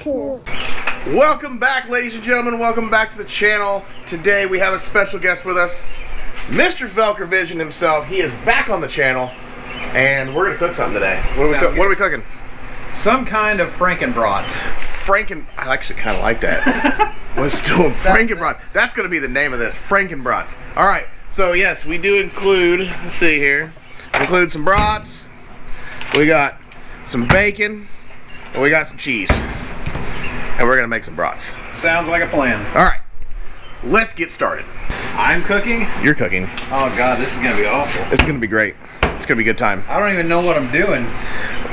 Welcome back, ladies and gentlemen. Welcome back to the channel. Today we have a special guest with us, Mr. Voelker Vision himself. He is back on the channel, and we're gonna cook something today. What are we cooking? Some kind of FRANKENBRATS. I actually kind of like that. Let's do FRANKENBRATS. That's gonna be the name of this, FRANKENBRATS. All right. So yes, we do include. Let's see here. We include some brats. We got some bacon, and we got some cheese. And we're gonna make some brats. Sounds like a plan. All right, let's get started. I'm cooking? You're cooking. Oh God, this is gonna be awful. It's gonna be great. It's gonna be a good time. I don't even know what I'm doing.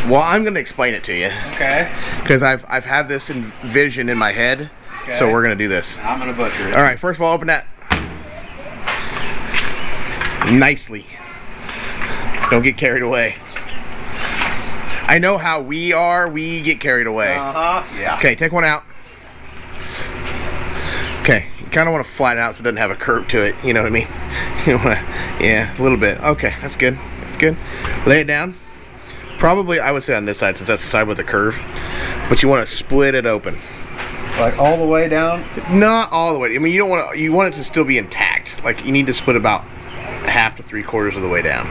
Well, I'm gonna explain it to you. Okay. Because I've had this vision in my head, okay. So we're gonna do this. I'm gonna butcher it. All right, first of all, open that nicely. Don't get carried away. I know how we are. We get carried away. Yeah. Okay, take one out. Okay, you kind of want to flatten it out so it doesn't have a curve to it. You know what I mean? You want to, yeah, a little bit. Okay, that's good. That's good. Lay it down. Probably, I would say on this side, since that's the side with the curve. But you want to split it open. Like all the way down? Not all the way. I mean, you don't want to. You want it to still be intact. Like you need to split about half to 3/4 of the way down.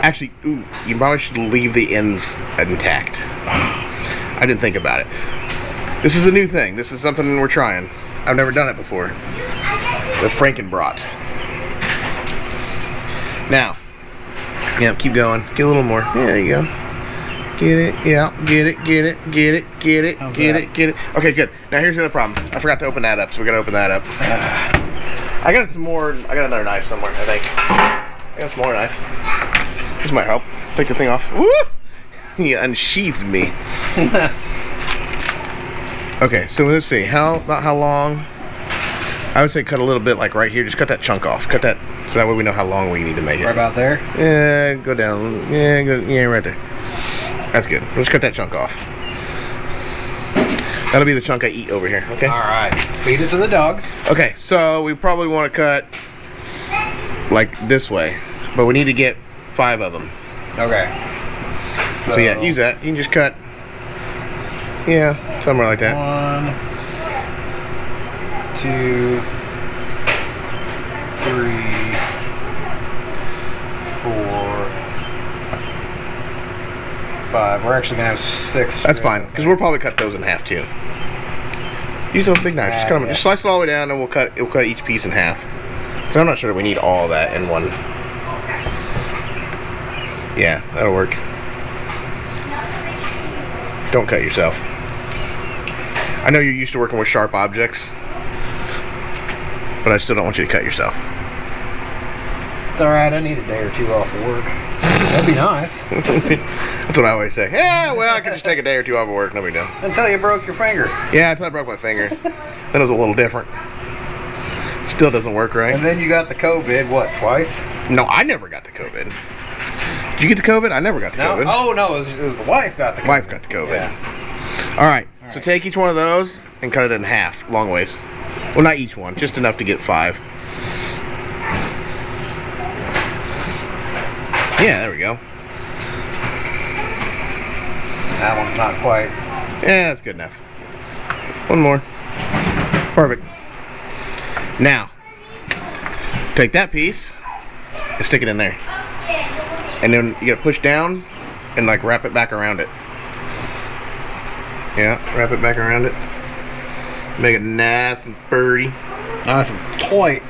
Actually, ooh, you probably should leave the ends intact. I didn't think about it. This is a new thing. This is something we're trying. I've never done it before. The FRANKENBRAT. Now, yeah, keep going. Get a little more. Yeah, there you go. Get it. Yeah, get it. Get it. Get it. Get it. Get it. Get it. Okay, good. Now here's the other problem. I forgot to open that up, so we gotta open that up. I got some more. I got another knife somewhere. I think. I got some more knife. This might help. Take the thing off. Woo! He unsheathed me. Okay, so let's see. About how long? I would say cut a little bit, like right here. Just cut that chunk off. Cut that, so that way we know how long we need to make it. Right about there? Yeah, go down. Yeah, yeah, right there. That's good. Let's cut that chunk off. That'll be the chunk I eat over here. Okay. All right. Feed it to the dog. Okay, so we probably want to cut like this way, but we need to get 5 of them. Okay. So yeah, use that. You can just cut. Yeah, somewhere like that. 1, 2, 3, 4, 5. We're actually gonna have 6. That's fine, because we'll probably cut those in half too. Use those big knives. Just cut them. Just slice it all the way down, and we'll cut each piece in half. So I'm not sure that we need all that in one. Yeah, that'll work. Don't cut yourself. I know you're used to working with sharp objects, but I still don't want you to cut yourself. It's alright, I need a day or 2 off of work. That'd be nice. That's what I always say. Yeah, well, I could just take a day or 2 off of work, no big deal. Until you broke your finger. Yeah, until I broke my finger. Then it was a little different. Still doesn't work right. And then you got the COVID, what, twice? No, I never got the COVID. Did you get the COVID? I never got the COVID. Oh, no, it was the wife got the COVID. Wife got the COVID. Yeah. All right, so take each one of those and cut it in half, long ways. Well, not each one, just enough to get 5. Yeah, there we go. That one's not quite. Yeah, that's good enough. One more. Perfect. Now, take that piece and stick it in there. And then you gotta push down and like wrap it back around it. Yeah, wrap it back around it. Make it nice and pretty. Nice and toy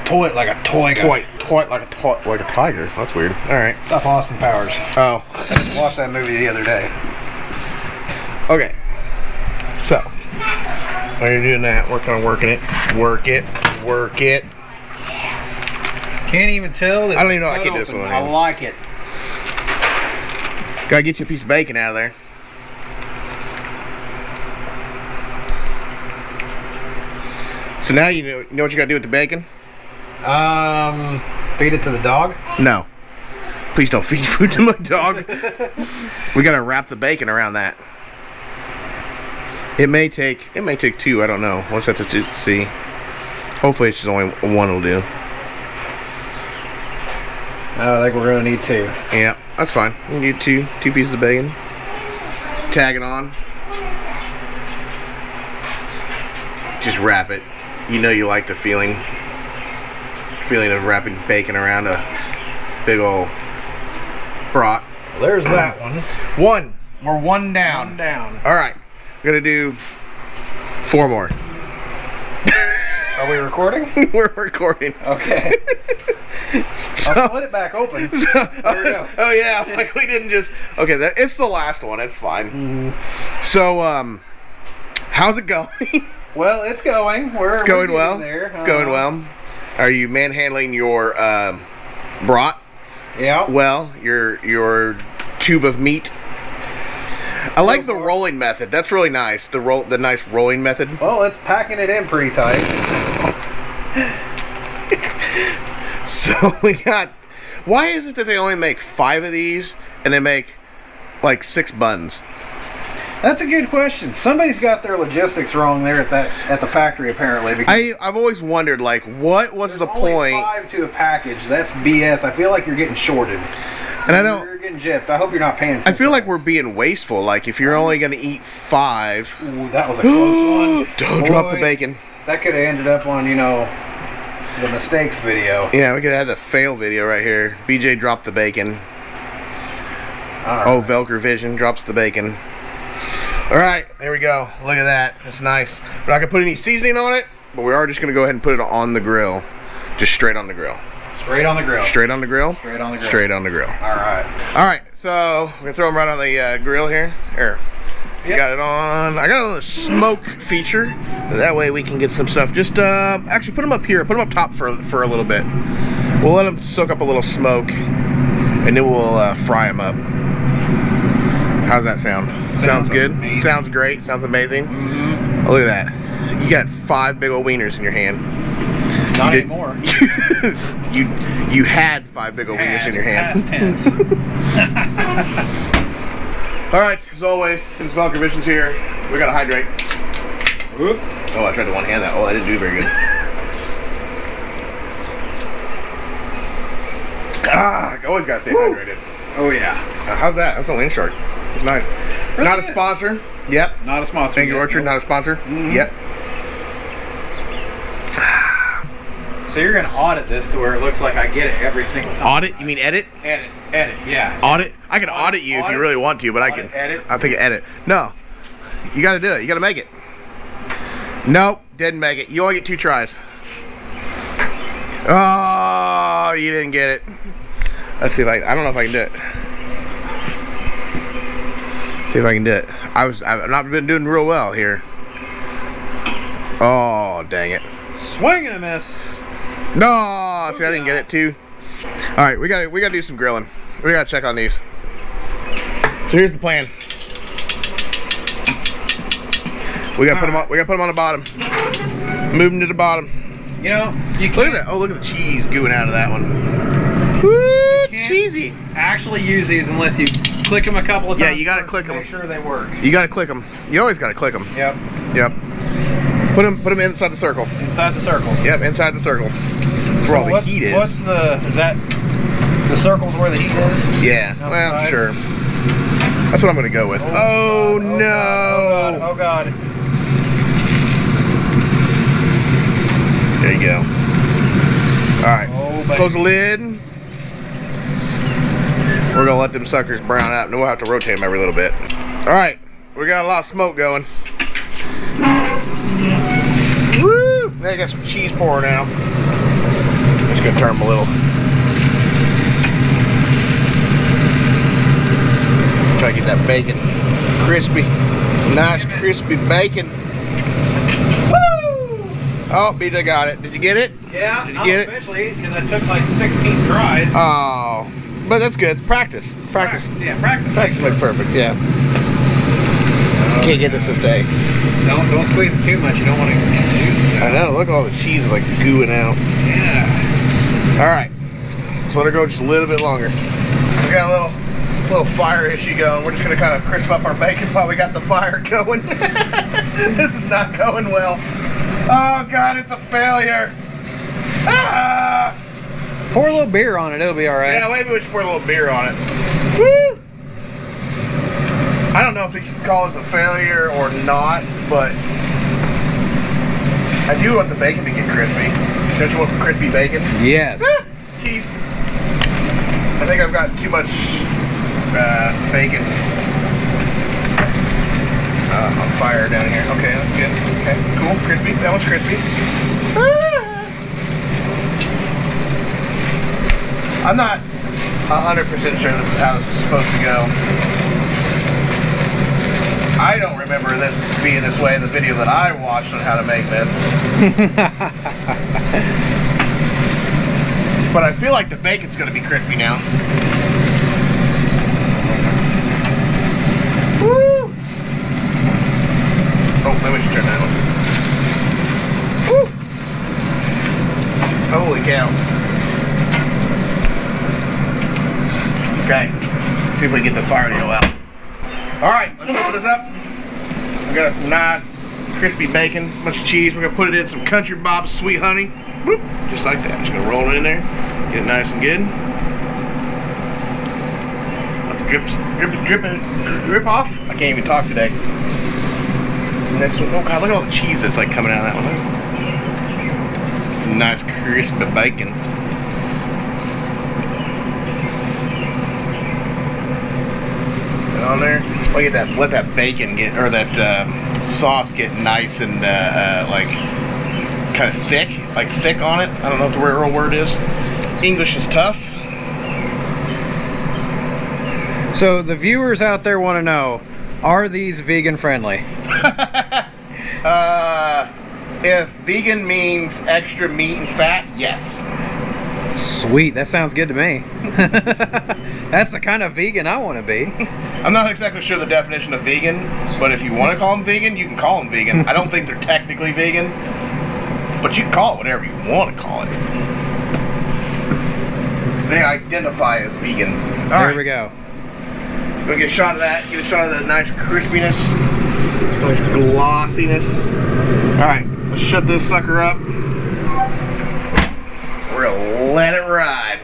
like a toy guy. Like a tiger. That's weird. All right. Stuff Austin Powers. Oh. I just watched that movie the other day. Okay. So, while you're doing that, work on working it. Work it. Work it. Can't even tell. I don't even know I can do this one. I like it. Gotta get you a piece of bacon out of there. So now you know what you gotta do with the bacon? Feed it to the dog? No. Please don't feed food to my dog. We gotta wrap the bacon around that. It may take 2, I don't know. We'll just have to see. Hopefully it's just only 1 will do. I think we're gonna need 2. Yeah, that's fine. We need two pieces of bacon. Tag it on. just wrap it. You know you like the feeling of wrapping bacon around a big old brat. Well, there's that one. One. We're one down. One down. All right. We're gonna do 4 more. Are we recording? We're recording. Okay. I'll split it back open. There we go. Oh yeah, like we didn't just. Okay, it's the last one. It's fine. Mm-hmm. So, how's it going? Well, it's going. It's going well. There. It's going well. Are you manhandling your brat? Yeah. Well, your tube of meat. I like the rolling method. That's really nice. The nice rolling method. Well, it's packing it in pretty tight. So we got. Why is it that they only make 5 of these and they make like 6 buns? That's a good question. Somebody's got their logistics wrong there at the factory apparently. Because I've always wondered, like, what was the only point? 5 to a package. That's BS. I feel like you're getting shorted. And I don't. You're getting gypped. I hope you're not paying. I feel like we're being wasteful. Like, if you're only going to eat 5. Ooh, that was a close one. Don't drop the bacon. That could have ended up on, the mistakes video. Yeah, we could have the fail video right here. BJ dropped the bacon. Oh, Voelker Vision drops the bacon. All right, there we go. Look at that. That's nice. We're not going to put any seasoning on it, but we are just going to go ahead and put it on the grill. Just straight on the grill. Straight on the grill. Straight on the grill? Straight on the grill. Straight on the grill. All right. All right, so we're going to throw them right on the grill here. Here. Yep. Got it on. I got it on the smoke feature. That way we can get some stuff. Just actually put them up here. Put them up top for a little bit. We'll let them soak up a little smoke, and then we'll fry them up. How's that sound? Sounds good. Amazing. Sounds great. Sounds amazing. Mm-hmm. Oh, look at that. You got 5 big old wieners in your hand. Not anymore. you had 5 big old wieners in your hand. Past tense. All right, as always, since Voelker Vision's here, we gotta hydrate. Whoop. Oh, I tried to one-hand that. Oh, I didn't do very good. I always gotta stay hydrated. Oh yeah. How's that? That's a land shark. It's nice. Really Not a good. sponsor. Yep. Not a sponsor. Thank you, Orchard. Not a sponsor. Mm-hmm. Yep. So you're gonna audit this to where it looks like I get it every single time. Audit? You mean edit? Edit, yeah. Audit? I can audit you if you really want to, but I can. Edit. I think edit. No. You gotta do it. You gotta make it. Nope. Didn't make it. You only get 2 tries. Oh, you didn't get it. Let's see if I don't know if I can do it. See if I can do it. I've not been doing real well here. Oh, dang it. Swing and a miss. No, see, I didn't get it too. All right, we gotta do some grilling. We gotta check on these. So here's the plan. We gotta put them on. We gotta put them on the bottom. Move them to the bottom. You can't Look at that. Oh, look at the cheese gooing out of that one. Woo, cheesy. actually use these unless you click them a couple of times. Yeah, you gotta click them. Make sure they work. You gotta click them. You always gotta click them. Yep. Yep. Put them inside the circle. Inside the circle. Yep, inside the circle. That's where all the heat is. Is that the circle's where the heat is? Yeah, well, Outside? sure. That's what I'm gonna go with. Oh, God, no! Oh God. There you go. Alright, baby. close the lid. We're gonna let them suckers brown out, and we'll have to rotate them every little bit. Alright, we got a lot of smoke going. Woo! They got some cheese pouring out. Just gonna turn them a little. Try to get that bacon crispy. Nice crispy bacon. Woo! Oh, BJ got it. Did you get it? Yeah, Did you get it? eventually, because I took like 16 tries. Oh, but that's good. Practice. Practice. Yeah, practice. Practice makes perfect, yeah. Can't get this to stay. Don't squeeze it too much. You don't want to get juice. I know. Look at all the cheese is like gooing out. Yeah. All right. So let her go just a little bit longer. We got a little fire issue going. We're just gonna kind of crisp up our bacon while we got the fire going. This is not going well. Oh God, it's a failure. Ah! Pour a little beer on it. It'll be all right. Yeah, maybe we should pour a little beer on it. Woo! I don't know if we can call this a failure or not, but I do want the bacon to get crispy. Don't you want some crispy bacon? Yes. Jeez. I think I've got too much bacon on fire down here. Okay, that's good. Okay, cool. Crispy. That one's crispy. I'm not 100% sure this is how this is supposed to go. I don't remember this being this way in the video that I watched on how to make this. But I feel like the bacon's going to be crispy now. Woo! Oh, maybe we should turn that on. Woo! Holy cow. Okay, see if we can get the fire to go out. Alright, let's open this up. We got some nice crispy bacon, a bunch of cheese. We're gonna put it in some Country Bob's Sweet Honey. Whoop, just like that. Just gonna roll it in there, get it nice and good. Let the drip off. I can't even talk today. Next one, oh god, look at all the cheese that's like coming out of that one. Some nice crispy bacon. On there, look at that. Let that bacon get, or that sauce get nice and like kind of thick, on it. I don't know what the real word is. English is tough. So the viewers out there want to know: are these vegan friendly? If vegan means extra meat and fat, yes. Sweet, that sounds good to me. That's the kind of vegan I want to be. I'm not exactly sure the definition of vegan, but if you want to call them vegan, you can call them vegan. I don't think they're technically vegan, but you can call it whatever you want to call it. They identify as vegan. There we go. We'll get a shot of that. Get a shot of that nice crispiness, nice glossiness. All right, let's shut this sucker up. We're gonna let it ride.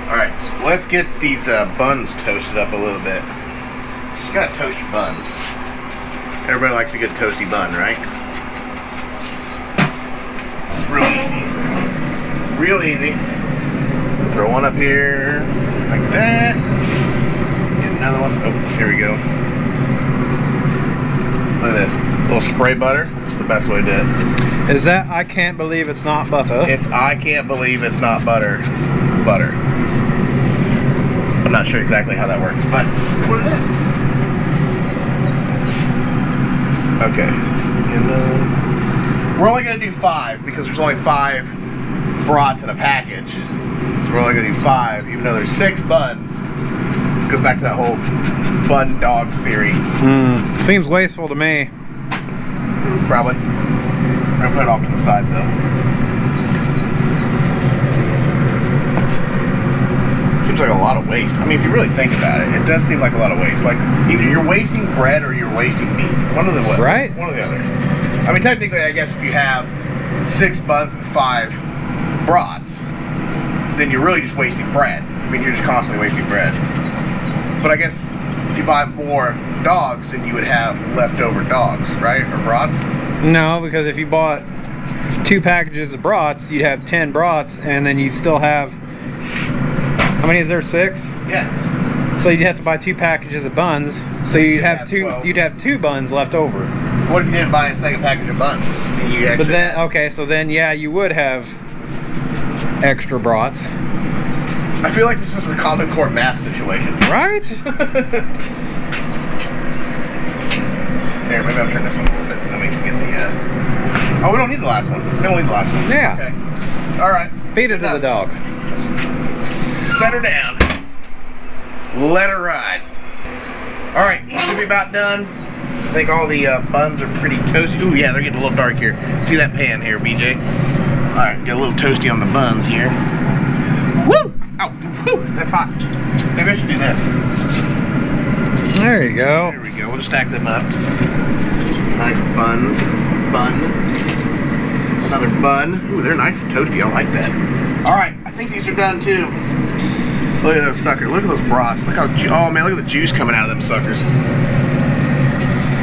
All right, so let's get these buns toasted up a little bit. You gotta toast your buns. Everybody likes a good toasty bun, right? It's real easy. Real easy. Throw one up here, like that. Get another one. Oh, here we go. Look at this. A little spray butter. It's the best way to do it. Is that I can't believe it's not butter? It's I can't believe it's not butter. Butter. I'm not sure exactly how that works, but what is this? Okay. And we're only going to do 5 because there's only 5 brats in a package. So we're only going to do 5, even though there's 6 buns. Goes back to that whole bun dog theory. Seems wasteful to me. Probably. I'm going to put it off to the side though. Seems like a lot of waste. I mean, if you really think about it, it does seem like a lot of waste. Like, either you're wasting bread or you're wasting meat. One of the what? Right? One or the other. I mean, technically, I guess if you have 6 buns and 5 brats, then you're really just wasting bread. I mean, you're just constantly wasting bread. But I guess if you buy more dogs, then you would have leftover dogs, right? Or brats? No, because if you bought 2 packages of brats, you'd have 10 brats, and then you'd still have, how many is there, 6? Yeah. So you'd have to buy 2 packages of buns, so you'd have 12. You'd have 2 buns left over. What if you didn't buy a second package of buns? Then you actually, But then, okay, so then yeah, you would have extra brats. I feel like this is a Common Core math situation. Right? Here, maybe I'll turn this one a little bit so then we can get the, oh, we don't need the last one. We don't need the last one. Yeah. Okay. All right. Feed it to the dog. Set her down. Let her ride. All right, should be about done. I think all the buns are pretty toasty. Ooh, yeah, they're getting a little dark here. See that pan here, BJ? All right, get a little toasty on the buns here. Woo! Oh, whew, that's hot. Maybe I should do this. There you go. There we go. We'll just stack them up. Nice buns. Bun. Another bun. Ooh, they're nice and toasty. I like that. All right, I think these are done too. Look at those suckers. Look at those brats. Look how, oh man, look at the juice coming out of them suckers.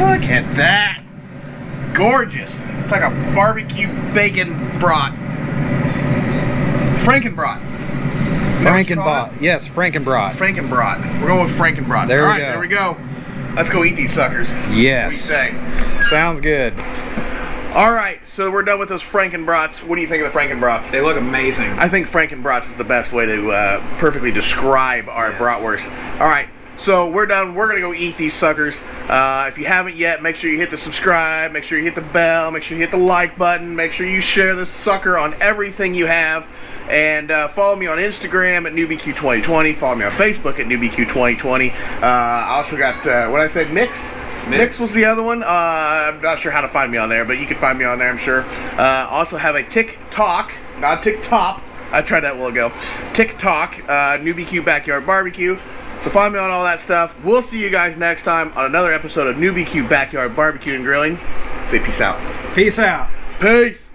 Look at that. Gorgeous. It's like a barbecue bacon brat. Frankenbrat. Frankenbrat. Yes, Frankenbrat. Frankenbrat. We're going with Frankenbrat. There we Alright, go. there we go. Let's go eat these suckers. Yes. What do you say? Sounds good. Alright, so we're done with those Frankenbrats. What do you think of the Frankenbrats? They look amazing. I think Frankenbrats is the best way to perfectly describe our bratwurst. Alright, so we're done. We're going to go eat these suckers. If you haven't yet, make sure you hit the subscribe, make sure you hit the bell, make sure you hit the like button, make sure you share this sucker on everything you have. And follow me on Instagram at Newbq2020. Follow me on Facebook at Newbq2020. I also got, what did I say, Mix? Mix was the other one. I'm not sure how to find me on there, but you can find me on there, I'm sure. Also have a TikTok, not TikTok. I tried that a while ago. TikTok, Newbq Backyard Barbecue. So find me on all that stuff. We'll see you guys next time on another episode of Newbq Backyard Barbecue and Grilling. Say peace out. Peace out. Peace.